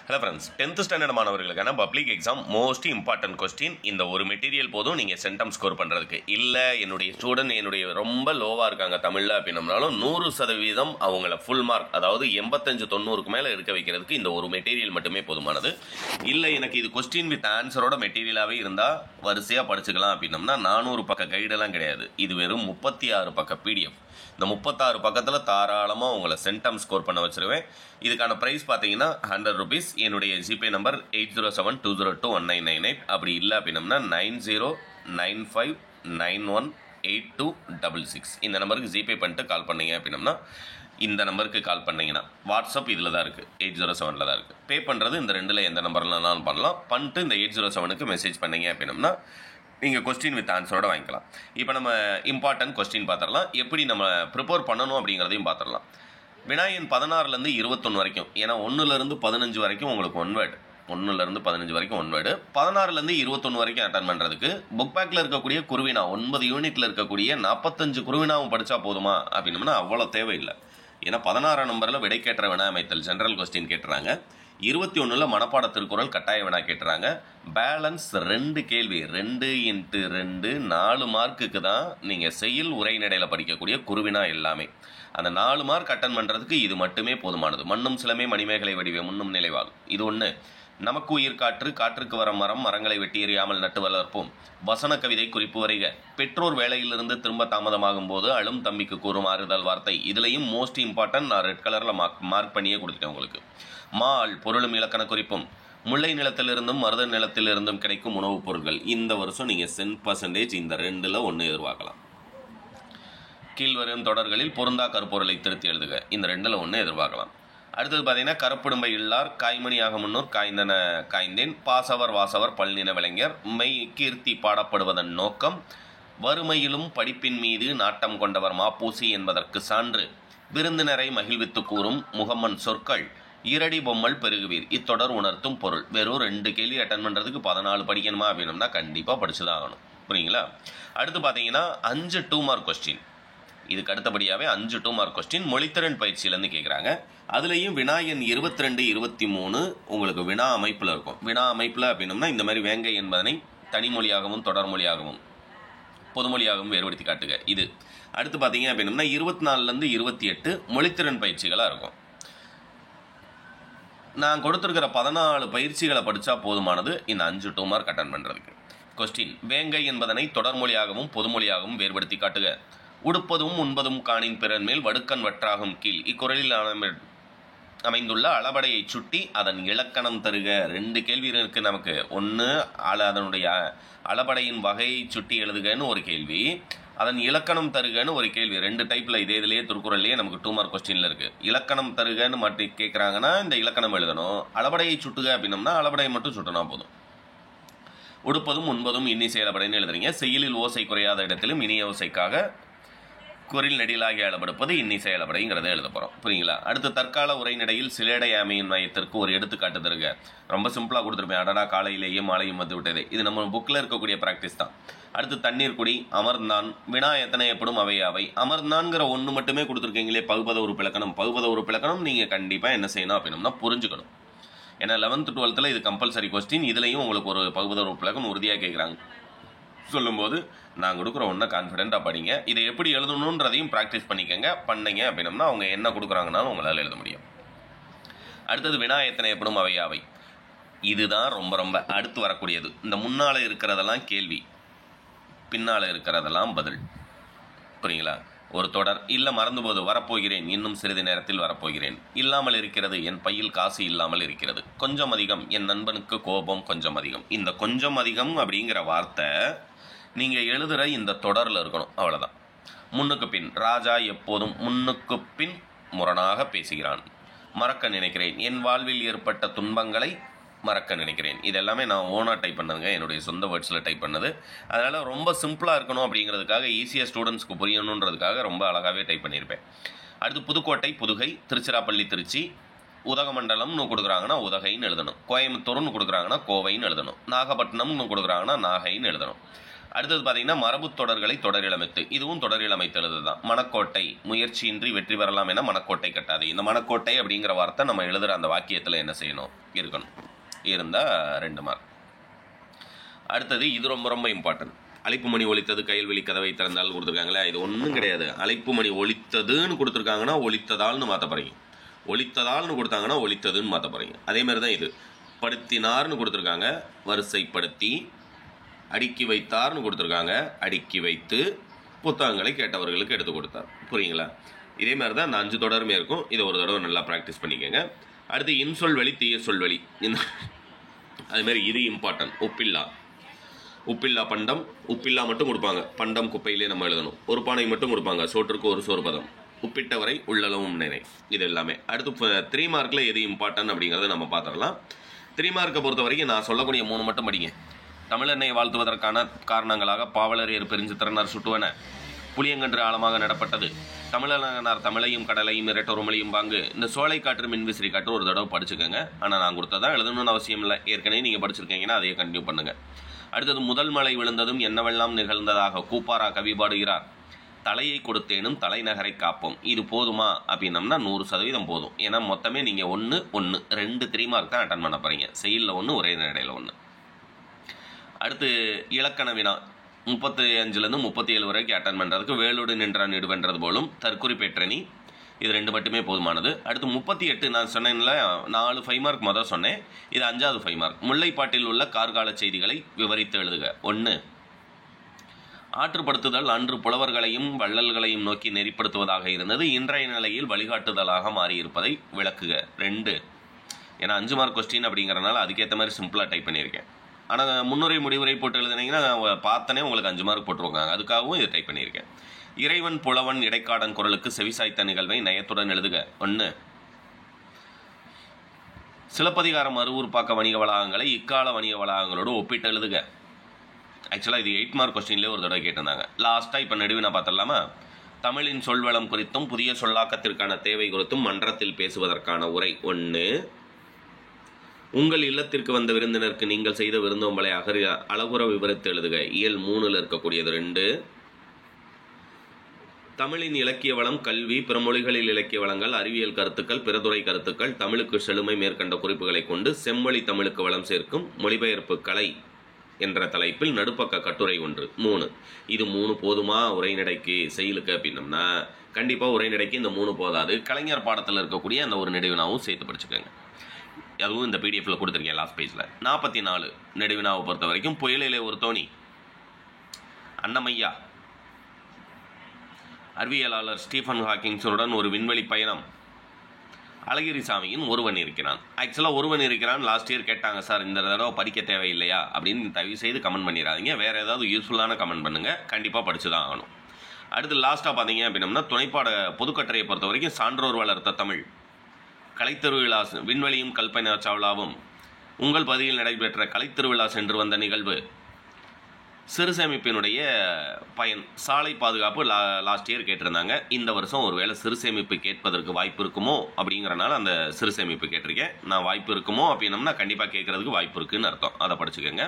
Hello friends, 10th standard மாணவர்களுக்கான public exam most important question. இந்த ஒரு மெட்டீரியல் போதும் நீங்கள் சென்டம் ஸ்கோர் பண்ணுறதுக்கு. இல்லை என்னுடைய ஸ்டூடெண்ட் ரொம்ப லோவாக இருக்காங்க தமிழில் அப்படின்னம்னாலும் 100% அவங்கள ஃபுல் மார்க், அதாவது 85-90க்கு மேலே இருக்க வைக்கிறதுக்கு இந்த ஒரு மெட்டீரியல் மட்டுமே போதுமானது. இல்லை எனக்கு இது கொஸ்டின் வித் ஆன்சரோட மெட்டீரியலாகவே இருந்தால் வரிசையாக படிச்சுக்கலாம் அப்படின்னம்னா 400 பக்க கைடெல்லாம் கிடையாது. இது வெறும் 36 பக்க பிடிஎஃப். இந்த 36 பக்கத்தில் தாராளமாக உங்களை சென்டம் ஸ்கோர் பண்ண வச்சுருவேன். இதுக்கான ப்ரைஸ் பார்த்தீங்கன்னா 100 rupees. என்னுடைய ஜிபே நம்பர் 8072021998. அப்படி இல்லை அப்படின்னம்னா 9095918266. இந்த நம்பருக்கு ஜிபே பண்ணிட்டு கால் பண்ணீங்க அப்படின்னம்னா, இந்த நம்பருக்கு கால் பண்ணிங்கன்னா வாட்ஸ்அப் இதில் தான் இருக்குது, 807 தான் இருக்குது. பே பண்ணுறது இந்த ரெண்டில் எந்த நம்பர்லனாலும் பண்ணலாம். பண்ணிட்டு இந்த 807க்கு மெசேஜ் பண்ணீங்க அப்படின்னம்னா நீங்கள் கொஸ்டின் வித் ஆன்சரோட வாங்கிக்கலாம். இப்போ நம்ம இம்பார்ட்டன்ட் கொஸ்டின் பார்த்துடலாம். எப்படி நம்ம ப்ரிப்பேர் பண்ணணும் அப்படிங்கிறதையும் பார்த்துடலாம். வினாயன் 16லேருந்து 21 வரைக்கும், ஏன்னா 1லேருந்து 15 வரைக்கும் உங்களுக்கு ஒன் வேர்டு, 1லேருந்து 15 வரைக்கும் ஒன் வேர்டு, 16லேருந்து 21 வரைக்கும் அட்டன் பண்ணுறதுக்கு புக் பேக்கில் இருக்கக்கூடிய குருவினா 9 யூனிட்டில் இருக்கக்கூடிய 45 குருவினாவும் படித்தா போதுமா அப்படின்னம்னா அவ்வளோ தேவையில்லை. ஏன்னா 16ஆம் நம்பரில் விடைக்கேற்ற வினா அமைத்தல் ஜென்ரல் கொஸ்டின் கேட்டுறாங்க. 21ல் மனப்பாட திருக்குறள் கட்டாய வினா கேட்டுறாங்க. பேலன்ஸ் 2 கேள்வி, 2x2 4 மார்க்குக்கு தான் நீங்கள் செயல் உரைநடையில் படிக்கக்கூடிய குருவினா எல்லாமே. அந்த 4 மார்க் அட்டன் பண்ணுறதுக்கு இது மட்டுமே போதுமானது. மண்ணும் சிலமே மணிமேகலை வடிவே முன்னும் நிலைவாகும். இது ஒன்று. நமக்கு உயிர் காற்று, காற்றுக்கு வர மரம், மரங்களை வெட்டி எறியாமல் நட்டு வளர்ப்போம். வசன கவிதை குறிப்பு வரிக. பெற்றோர் வேலையிலிருந்து திரும்ப தாமதமாகும் போது அழும் தம்பிக்கு கூறும் ஆறுதல் வார்த்தை. இதுலேயும் மோஸ்ட் இம்பார்ட்டன்ட் நான் ரெட் கலரில் மார்க் பண்ணியே கொடுத்துட்டேன் உங்களுக்கு. மால் பொருளும் இலக்கண குறிப்பும். முல்லை நிலத்திலிருந்தும் மருத நிலத்திலிருந்தும் கிடைக்கும் உணவுப் பொருட்கள். இந்த வருஷம் நீங்கள் 10% இந்த 2ல் 1 எதிர்பார்க்கலாம். கீழ்வரும் தொடர்களில் பொருந்தா கருப்பொருளை திருத்தி எழுதுக. இந்த 2ல் 1 எதிர்பார்க்கலாம். அடுத்தது பார்த்தீங்கன்னா, கருப்பிடும்பை இல்லார், காய்மணியாக முன்னோர், காய்ந்தன காய்ந்தேன், பாசவர் வாசவர் பல்லின விளைஞர், மெய் கீர்த்தி பாடப்படுவதன் நோக்கம், வறுமையிலும் படிப்பின் மீது நாட்டம் கொண்டவர் மாப்பூசி என்பதற்கு சான்று, விருந்தினரை மகிழ்வித்து கூறும் முகம்மன் சொற்கள், இரடி பொம்மல் பெருகுவீர். இத்தொடர் உணர்த்தும் பொருள். வெறும் 2 கேள்வி அட்டன் பண்ணுறதுக்கு 14 படிக்கணுமா அப்படின்னம்னா கண்டிப்பாக படிச்சு தான் ஆகணும். புரியுங்களா? அடுத்து பார்த்தீங்கன்னா 5 2 மார்க் கொஸ்டின். இதுக்கு அடுத்தபடியாகவே 5 2 மார்க் கொஸ்டின் மொழித்திறன் பயிற்சியிலேருந்து கேட்குறாங்க. அதுலேயும் வினாயன் 22, 23 உங்களுக்கு வினா அமைப்பில் இருக்கும். வினா அமைப்பில் அப்படின்னம்னா இந்த மாதிரி வேங்கை என்பதனை தனிமொழியாகவும் தொடர்மொழியாகவும் பொதுமொழியாகவும் வேறுபடுத்தி காட்டுக. இது அடுத்து பார்த்தீங்க அப்படின்னம்னா 24லேருந்து 28 மொழித்திறன் பயிற்சிகளாக இருக்கும். நான் கொடுத்துருக்கிற 14 பயிற்சிகளை படித்தா போதுமானது இந்த 5 2 மார்க் அட்டன் பண்ணுறதுக்கு. கொஸ்டின்: வேங்கை என்பதனை தொடர்மொழியாகவும் பொதுமொழியாகவும் வேறுபடுத்தி காட்டுக. உடுப்பதும் உண்பதும் காணின் பிறன் மேல் வடுக்கன் வற்றாகும் கீழ். இக்குறளில் அமைந்துள்ள அளபடையை சுட்டி அதன் இலக்கணம் தருக. 2 கேள்வி இருக்கு நமக்கு. ஒன்று அதனுடைய அளபடையின் வகையை சுட்டி எழுதுகன்னு ஒரு கேள்வி, அதன் இலக்கணம் தருகன்னு ஒரு கேள்வி. 2 டைப்பில் இதே இதிலேயே திருக்குறள்லேயே நமக்கு 2 மார்க் கொஸ்டினில் இருக்குது. இலக்கணம் தருகன்னு மட்டும் கேட்குறாங்கன்னா இந்த இலக்கணம் எழுதணும். அளபடையை சுட்டுக அப்படின்னம்னா அளபடையை மட்டும் சுட்டினா போதும். உடுப்பதும் உண்பதும் இன்னிசை அளபடைன்னு எழுதுறீங்க. செயலில் ஓசை குறையாத இடத்திலும் இனிய ஓசைக்காக குரில் நெடிலாகி அளபடுப்பது இன்னிசை அளபடைங்கிறத எழுத போகிறோம். புரியுங்களா? அடுத்து தற்கால உரைநடையில் சிலேடை ஆமையின் மையத்திற்கு ஒரு எடுத்துக்காட்டு தருக. ரொம்ப சிம்பிளாக கொடுத்துருப்பேன். அடடா காலையிலேயே மாலையும் வந்து விட்டது. இது நம்ம புக்கில் இருக்கக்கூடிய ப்ராக்டிஸ் தான். அடுத்து தண்ணீர் குடி, அமர்ந்தான், வினா எத்தனை எப்படும் அவை அவை. அமர்ந்தான்கிற 1 மட்டுமே கொடுத்துருக்கீங்களே, பகுபத ஒரு பிளக்கணம். பகுபத ஒரு பிளக்கணம் நீங்கள் கண்டிப்பாக என்ன செய்யணும் அப்படின்னம்னா புரிஞ்சுக்கணும். ஏன்னா 11th 12th இது கம்பல்சரி கொஸ்டின். இதுலேயும் உங்களுக்கு ஒரு பகுபத ஒரு பிளக்கணம் உறுதியாக கேட்குறாங்க. சொல்லும்போது நான் கொடுக்குற ஒன்றை கான்ஃபிடென்ட்டாக படிங்க. இதை எப்படி எழுதணுன்றதையும் ப்ராக்டிஸ் பண்ணிக்கங்க. பண்ணீங்க அப்படின்னம்னா அவங்க என்ன கொடுக்குறாங்கனாலும் உங்களால் எழுத முடியும். அடுத்தது வினா எத்தனை எப்படும் அவை அவை. இதுதான் ரொம்ப ரொம்ப அடுத்து வரக்கூடியது. இந்த முன்னால் இருக்கிறதெல்லாம் கேள்வி, பின்னால் இருக்கிறதெல்லாம் பதில். புரியுங்களா? ஒரு தொடர். இல்லை மறந்து போது வரப்போகிறேன், இன்னும் சிறிது நேரத்தில் வரப்போகிறேன். இல்லாமல் இருக்கிறது, என் பையில் காசு இல்லாமல் இருக்கிறது. கொஞ்சம் அதிகம், என் நண்பனுக்கு கோபம் கொஞ்சம் அதிகம். இந்த கொஞ்சம் அதிகம் அப்படிங்கிற வார்த்தை நீங்கள் எழுதுகிற இந்த தொடரில் இருக்கணும். அவ்வளோதான். முன்னுக்கு பின். ராஜா எப்போதும் முன்னுக்கு பின் முரணாக பேசுகிறான். மறக்க நினைக்கிறேன், என் வாழ்வில் ஏற்பட்ட துன்பங்களை மறக்க நினைக்கிறேன். இதெல்லாமே நான் ஓனாக டைப் பண்ணதுங்க, என்னுடைய சொந்த வேர்ட்ஸில் டைப் பண்ணது. அதனால் ரொம்ப சிம்பிளாக இருக்கணும் அப்படிங்கிறதுக்காக, ஈஸியாக ஸ்டூடெண்ட்ஸ்க்கு புரியணுன்றதுக்காக ரொம்ப அழகாகவே டைப் பண்ணியிருப்பேன். அடுத்து புதுக்கோட்டை, புதுகை, திருச்சிராப்பள்ளி, திருச்சி, உதகமண்டலம்னு கொடுக்குறாங்கன்னா உதகைன்னு எழுதணும். கோயம்புத்தூர்னு கொடுக்குறாங்கன்னா கோவைன்னு எழுதணும். நாகப்பட்டினம்னு கொடுக்குறாங்கன்னா நாகைன்னு எழுதணும். அடுத்தது பார்த்தீங்கன்னா மரபு தொடர்களை தொடரிலமைத்து, இதுவும் தொடரிலமைத்தெழுது தான். மணக்கோட்டை, முயற்சியின்றி வெற்றி பெறலாம் என மணக்கோட்டை கட்டாது. இந்த மணக்கோட்டை அப்படிங்கிற வார்த்தை நம்ம எழுதுகிற அந்த வாக்கியத்தில் என்ன செய்யணும், இருக்கணும். இருந்தால் 2 மார்க். அடுத்தது இது ரொம்ப ரொம்ப இம்பார்ட்டன்ட். அழைப்பு மணி ஒலித்தது கையல்வெளி கதவை திறந்தால் கொடுத்துருக்காங்களே, இது ஒன்றும் கிடையாது. அழைப்பு மணி ஒலித்ததுன்னு கொடுத்துருக்காங்கன்னா ஒலித்ததால்னு மாற்ற போகிறீங்க. ஒலித்ததால்னு கொடுத்தாங்கன்னா ஒலித்ததுன்னு மாற்ற போகிறீங்க. அதேமாதிரி தான் இது. படுத்தினார்னு கொடுத்துருக்காங்க, வரிசைப்படுத்தி. அடுக்கி வைத்தார்னு கொடுத்துருக்காங்க, அடுக்கி வைத்து புத்தகங்களை கேட்டவர்களுக்கு எடுத்து கொடுத்தார். புரியுங்களா? இதே மாதிரி தான் இந்த 5 தொடருமே இருக்கும். இதை ஒரு தடவை நல்லா ப்ராக்டிஸ் பண்ணிக்கோங்க. அடுத்து இன்சொல்வழி தீய சொல்வழி, இந்த அதுமாரி இது இம்பார்ட்டன்ட். உப்பில்லா, உப்பில்லா பண்டம், உப்பில்லா மட்டும் கொடுப்பாங்க, பண்டம் குப்பையிலே நம்ம எழுதணும். ஒரு பானை மட்டும் கொடுப்பாங்க, சோற்றுக்கு ஒரு சோறு பதம், உப்பிட்டவரை உள்ளளவும் நினை, இது எல்லாமே. அடுத்து 3 மார்க்கில் எது இம்பார்ட்டன்ட் அப்படிங்கிறத நம்ம பார்த்துடலாம். 3 மார்க்கை பொறுத்த வரைக்கும் நான் சொல்லக்கூடிய 3 மட்டும் படிங்க. தமிழெண்ணை வாழ்த்துவதற்கான காரணங்களாக பாவலரியர் பெருஞ்சித்திரனார் சுட்டுவன, புளியங்கன்று ஆழமாக நடப்பட்டது, தமிழனார் தமிழையும் கடலையும் இரட்டொரு மொழியும் பாங்கு, இந்த சோலை காற்று மின்விசிறி காற்று ஒரு தடவை படிச்சுக்கோங்க. ஆனால் நான் கொடுத்ததான் எழுதணும்னு அவசியம் இல்லை, ஏற்கனவே நீங்கள் படிச்சிருக்கீங்கன்னா அதையே கண்டினியூ பண்ணுங்கள். அடுத்தது முதல் மழை விழுந்ததும் என்னவெல்லாம் நிகழ்ந்ததாக கூப்பாரா கவி பாடுகிறார், தலையை கொடுத்தேனும் தலைநகரை காப்போம். இது போதுமா அப்படின்னம்னா 100% போதும். ஏன்னா மொத்தமே நீங்கள் 1 1 2 3 மார்க் தான் அட்டன் பண்ண போகிறீங்க. செயலில் 1, ஒரே நடையில் 1. அடுத்து இலக்கண வினா 35லேருந்து 37 வரைக்கும் அட்டன் பண்ணுறதுக்கு வேலோடு நின்றான் இடுவென்றது போலும், தற்குறிப்பேற்றணி, இது 2 மட்டுமே போதுமானது. அடுத்து 38 நான் சொன்னேன்ல, 4 5 மார்க் மொதல் சொன்னேன், இது 5வது 5 மார்க். முல்லைப்பாட்டில் உள்ள கார்கால செய்திகளை விவரித்து எழுதுக. 1, ஆற்றுப்படுத்துதல் அன்று புலவர்களையும் வள்ளல்களையும் நோக்கி நெறிப்படுத்துவதாக இருந்தது, இன்றைய நிலையில் வழிகாட்டுதலாக மாறியிருப்பதை விளக்குக. 2, ஏன்னா 5 மார்க் கொஸ்டின் அப்படிங்கிறனால அதுக்கேற்ற மாதிரி சிம்பிளாக டைப் பண்ணியிருக்கேன். ஆனால் முன்னுரை முடிவுரை போட்டு எழுதுனீங்கன்னா பார்த்தனே உங்களுக்கு 5 மார்க் போட்டுருவாங்க, அதுக்காகவும் இதை டைப் பண்ணியிருக்கேன். இறைவன் புலவன் இடைக்காடன் குரலுக்கு செவிசாய்த்த நிகழ்வை நயத்துடன் எழுதுக. 1, சிலப்பதிகாரம் அருவூர்ப்பாக்க வணிக வளாகங்களை இக்கால வணிக வளாகங்களோடு ஒப்பிட்டு எழுதுக. ஆக்சுவலாக இது 8 மார்க் கொஸ்டின்லேயே ஒரு தடவை கேட்டிருந்தாங்க. லாஸ்ட்டாக இப்போ நடுவினா பார்த்துடலாமா? தமிழின் சொல்வளம் குறித்தும் புதிய சொல்லாக்கத்திற்கான தேவை குறித்தும் மன்றத்தில் பேசுவதற்கான உரை. 1, உங்கள் இல்லத்திற்கு வந்த விருந்தினருக்கு நீங்கள் செய்த விருந்தோம்பலை அழகுற விவரித்து எழுதுக. இயல் 3ல் இருக்கக்கூடியது. 2, தமிழின் இலக்கிய வளம், கல்வி, பிற மொழிகளில் இலக்கிய வளங்கள், அறிவியல் கருத்துக்கள், பிறதுறை கருத்துக்கள், தமிழுக்கு செழுமை மேற்கண்ட குறிப்புகளை கொண்டு செம்மொழி தமிழுக்கு வளம் சேர்க்கும் மொழிபெயர்ப்பு கலை என்ற தலைப்பில் நடுப்பக்க கட்டுரை 1. 3, இது 3 போதுமா உரைநடைக்கு செயலுக்கு அப்படின்னம்னா கண்டிப்பாக உரைநடைக்கு இந்த 3 போதாது. கலைஞர் பாடத்தில் இருக்கக்கூடிய அந்த ஒரு நெடுவினாவும் சேர்த்து படிச்சுக்கோங்க. அதுவும் இந்த பிடிஎஃப்பில் கொடுத்துருக்கேன் லாஸ்ட் பேஜில். 44 நெடுவினாவை பொறுத்த வரைக்கும் புயலிலே ஒரு தோணி, அன்னமையா, அறிவியலாளர் ஸ்டீஃபன் ஹாக்கிங்ஸுடன் ஒரு விண்வெளி பயணம், அழகிரிசாமியின் ஒருவன் இருக்கிறான். ஆக்சுவலாக ஒருவன் இருக்கிறான் லாஸ்ட் இயர் கேட்டாங்க சார், இந்த தடவை படிக்க தேவையில்லையா அப்படின்னு தயவு செய்து கமெண்ட் பண்ணிடாதீங்க. வேறு ஏதாவது யூஸ்ஃபுல்லான கமெண்ட் பண்ணுங்கள், கண்டிப்பாக படித்து தான் ஆகணும். அடுத்து லாஸ்ட்டாக பார்த்தீங்க அப்படின்னம்னா துணைப்பாட பொதுக்கட்டுரையை பொறுத்த வரைக்கும் சான்றோர் வளர்த்த தமிழ், கலைத்திருவிழா விண்வெளியும் கல்பனா சாவ்லாவும், உங்கள் பகுதியில் நடைபெற்ற கலைத்திருவிழா சென்று வந்த நிகழ்வு, சிறுசேமிப்பினுடைய பயன், சாலை பாதுகாப்பு லாஸ்ட் இயர் கேட்டிருந்தாங்க. இந்த வருஷம் ஒருவேளை சிறுசேமிப்பு கேட்பதற்கு வாய்ப்பு இருக்குமோ அப்படிங்கிறனால அந்த சிறுசேமிப்பு கேட்டிருக்கேன். நான் வாய்ப்பு இருக்குமோ அப்படின்னம்னா கண்டிப்பாக கேட்குறதுக்கு வாய்ப்பு இருக்குதுன்னு அர்த்தம், அதை படிச்சுக்கோங்க.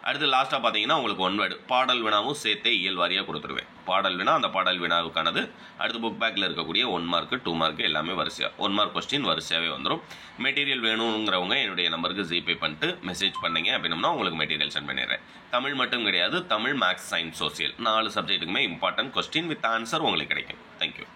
அடுத்து லாஸ்ட்டாக பார்த்தீங்கன்னா உங்களுக்கு 1 வேர்டு பாடல் வினாவும் சேர்த்தே இயல் வாரியாக கொடுத்துருவேன். பாடல் வினா, அந்த பாடல் வினாவுக்கானது. அடுத்து புக் பேக்கில் இருக்கக்கூடிய 1 மார்க்கு 2 மார்க்கு எல்லாமே வரிசையாக 1 மார்க் கொஸ்டின் வரிசையாகவே வந்துடும். மெட்டீரியல் வேணுங்கிறவங்க என்னுடைய நம்பருக்கு ஜிபே பண்ணிட்டு மெசேஜ் பண்ணிங்க அப்படின்னம்னா உங்களுக்கு மெட்டீரியல் சென்ட் பண்ணிடுறேன். தமிழ் மட்டும் கிடையாது, தமிழ், மேக்ஸ், சயின்ஸ், சோசியல் 4 சப்ஜெக்ட்டுக்குமே இம்பார்ட்டன்ட் கொஸ்டின் வித் ஆன்சர் உங்களுக்கு கிடைக்கும். தேங்க்யூ.